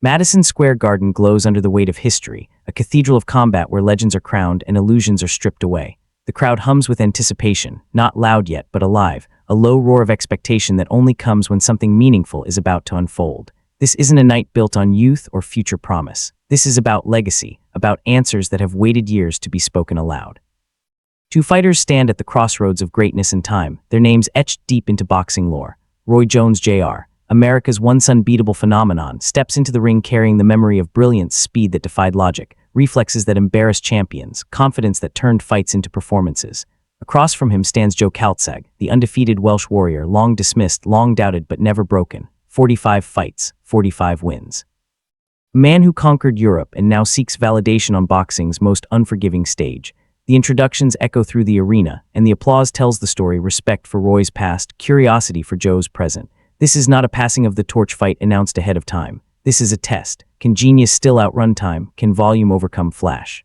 Madison Square Garden glows under the weight of history, a cathedral of combat where legends are crowned and illusions are stripped away. The crowd hums with anticipation, not loud yet but alive, a low roar of expectation that only comes when something meaningful is about to unfold. This isn't a night built on youth or future promise. This is about legacy, about answers that have waited years to be spoken aloud. Two fighters stand at the crossroads of greatness and time, their names etched deep into boxing lore. Roy Jones Jr., America's once unbeatable phenomenon, steps into the ring carrying the memory of brilliance, speed that defied logic, reflexes that embarrassed champions, confidence that turned fights into performances. Across from him stands Joe Calzaghe, the undefeated Welsh warrior, long dismissed, long doubted but never broken. 45 fights, 45 wins. A man who conquered Europe and now seeks validation on boxing's most unforgiving stage. The introductions echo through the arena, and the applause tells the story: respect for Roy's past, curiosity for Joe's present. This is not a passing of the torch fight announced ahead of time. This is a test. Can genius still outrun time? Can volume overcome flash?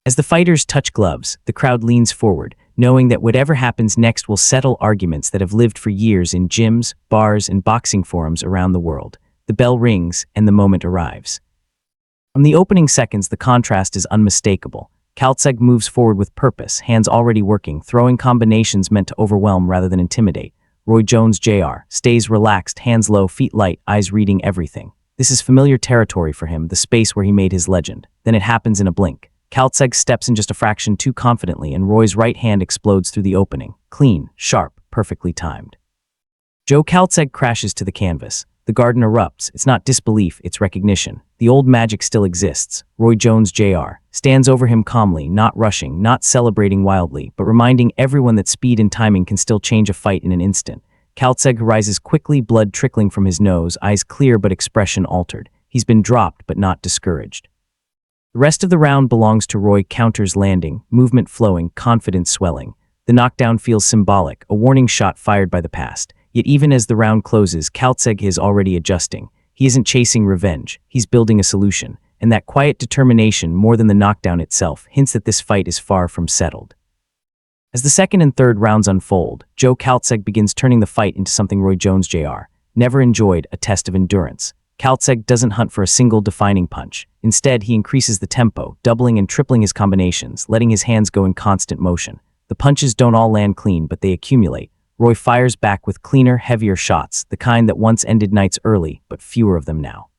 As the fighters touch gloves, the crowd leans forward, knowing that whatever happens next will settle arguments that have lived for years in gyms, bars, and boxing forums around the world. The bell rings, and the moment arrives. From the opening seconds, the contrast is unmistakable. Calzaghe moves forward with purpose, hands already working, throwing combinations meant to overwhelm rather than intimidate. Roy Jones Jr. stays relaxed, hands low, feet light, eyes reading everything. This is familiar territory for him, the space where he made his legend. Then it happens in a blink. Calzaghe steps in just a fraction too confidently, and Roy's right hand explodes through the opening. Clean, sharp, perfectly timed. Joe Calzaghe crashes to the canvas. The garden erupts. It's not disbelief, it's recognition. The old magic still exists. Roy Jones Jr. stands over him calmly, not rushing, not celebrating wildly, but reminding everyone that speed and timing can still change a fight in an instant. Calzaghe rises quickly, blood trickling from his nose, eyes clear but expression altered. He's been dropped but not discouraged. The rest of the round belongs to Roy. Counters landing, movement flowing, confidence swelling. The knockdown feels symbolic, a warning shot fired by the past. Yet even as the round closes, Calzaghe is already adjusting. He isn't chasing revenge, he's building a solution. And that quiet determination, more than the knockdown itself, hints that this fight is far from settled. As the second and third rounds unfold, Joe Calzaghe begins turning the fight into something Roy Jones Jr. never enjoyed: a test of endurance. Calzaghe doesn't hunt for a single defining punch. Instead, he increases the tempo, doubling and tripling his combinations, letting his hands go in constant motion. The punches don't all land clean, but they accumulate. Roy fires back with cleaner, heavier shots, the kind that once ended nights early, but fewer of them now.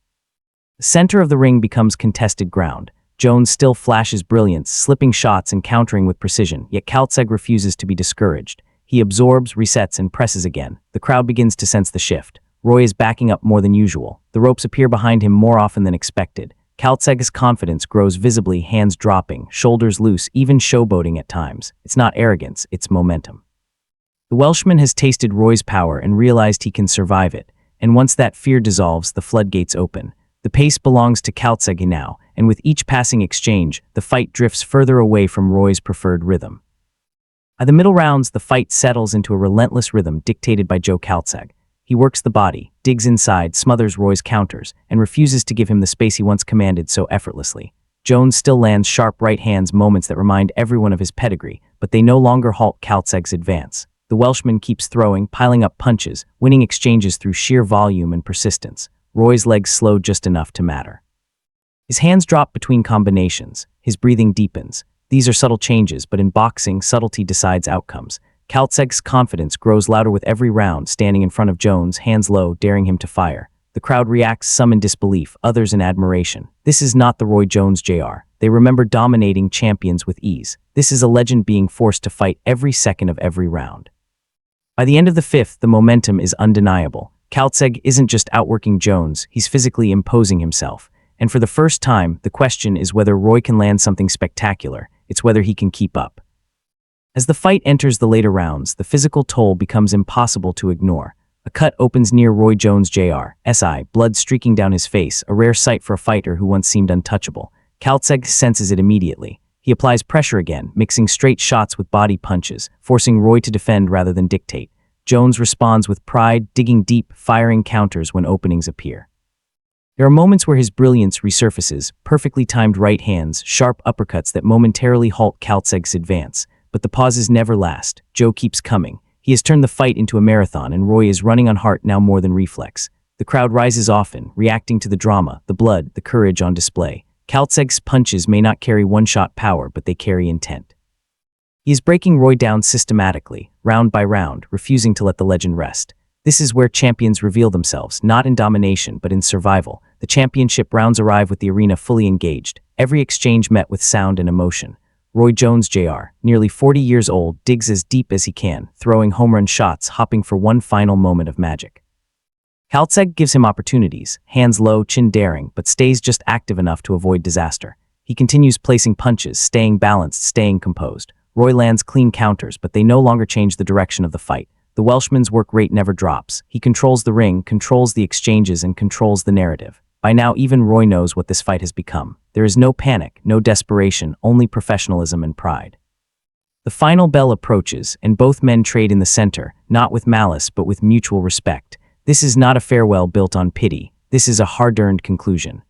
The center of the ring becomes contested ground. Jones still flashes brilliance, slipping shots and countering with precision, yet Calzaghe refuses to be discouraged. He absorbs, resets, and presses again. The crowd begins to sense the shift. Roy is backing up more than usual. The ropes appear behind him more often than expected. Calzaghe's confidence grows visibly, hands dropping, shoulders loose, even showboating at times. It's not arrogance, it's momentum. The Welshman has tasted Roy's power and realized he can survive it, and once that fear dissolves, the floodgates open. The pace belongs to Calzaghe now, and with each passing exchange, the fight drifts further away from Roy's preferred rhythm. By the middle rounds, the fight settles into a relentless rhythm dictated by Joe Calzaghe. He works the body, digs inside, smothers Roy's counters, and refuses to give him the space he once commanded so effortlessly. Jones still lands sharp right hands, moments that remind everyone of his pedigree, but they no longer halt Calzaghe's advance. The Welshman keeps throwing, piling up punches, winning exchanges through sheer volume and persistence. Roy's legs slow just enough to matter. His hands drop between combinations. His breathing deepens. These are subtle changes, but in boxing, subtlety decides outcomes. Calzaghe's confidence grows louder with every round, standing in front of Jones, hands low, daring him to fire. The crowd reacts, some in disbelief, others in admiration. This is not the Roy Jones Jr. They remember dominating champions with ease. This is a legend being forced to fight every second of every round. By the end of the fifth, the momentum is undeniable. Calzaghe isn't just outworking Jones, he's physically imposing himself. And for the first time, the question is whether Roy can land something spectacular. It's whether he can keep up. As the fight enters the later rounds, the physical toll becomes impossible to ignore. A cut opens near Roy Jones Jr. SI, blood streaking down his face, a rare sight for a fighter who once seemed untouchable. Calzaghe senses it immediately. He applies pressure again, mixing straight shots with body punches, forcing Roy to defend rather than dictate. Jones responds with pride, digging deep, firing counters when openings appear. There are moments where his brilliance resurfaces, perfectly timed right hands, sharp uppercuts that momentarily halt Calzaghe's advance. But the pauses never last. Joe keeps coming. He has turned the fight into a marathon, and Roy is running on heart now more than reflex. The crowd rises often, reacting to the drama, the blood, the courage on display. Calzaghe's punches may not carry one-shot power, but they carry intent. He is breaking Roy down systematically, round by round, refusing to let the legend rest. This is where champions reveal themselves, not in domination, but in survival. The championship rounds arrive with the arena fully engaged, every exchange met with sound and emotion. Roy Jones Jr., nearly 40 years old, digs as deep as he can, throwing home run shots, hopping for one final moment of magic. Calzaghe gives him opportunities, hands low, chin daring, but stays just active enough to avoid disaster. He continues placing punches, staying balanced, staying composed. Roy lands clean counters, but they no longer change the direction of the fight. The Welshman's work rate never drops. He controls the ring, controls the exchanges, and controls the narrative. By now, even Roy knows what this fight has become. There is no panic, no desperation, only professionalism and pride. The final bell approaches, and both men trade in the center, not with malice, but with mutual respect. This is not a farewell built on pity. This is a hard-earned conclusion.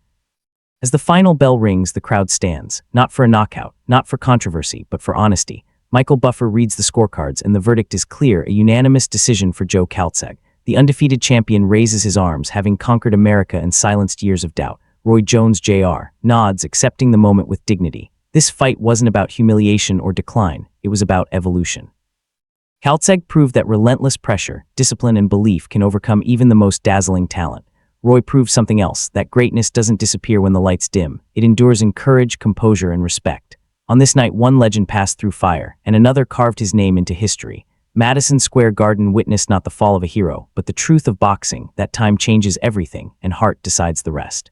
As the final bell rings, the crowd stands, not for a knockout, not for controversy, but for honesty. Michael Buffer reads the scorecards, and the verdict is clear, a unanimous decision for Joe Calzaghe. The undefeated champion raises his arms, having conquered America and silenced years of doubt. Roy Jones Jr. nods, accepting the moment with dignity. This fight wasn't about humiliation or decline, it was about evolution. Calzaghe proved that relentless pressure, discipline, and belief can overcome even the most dazzling talent. Roy proved something else, that greatness doesn't disappear when the lights dim. It endures in courage, composure, and respect. On this night, one legend passed through fire, and another carved his name into history. Madison Square Garden witnessed not the fall of a hero, but the truth of boxing, that time changes everything, and heart decides the rest.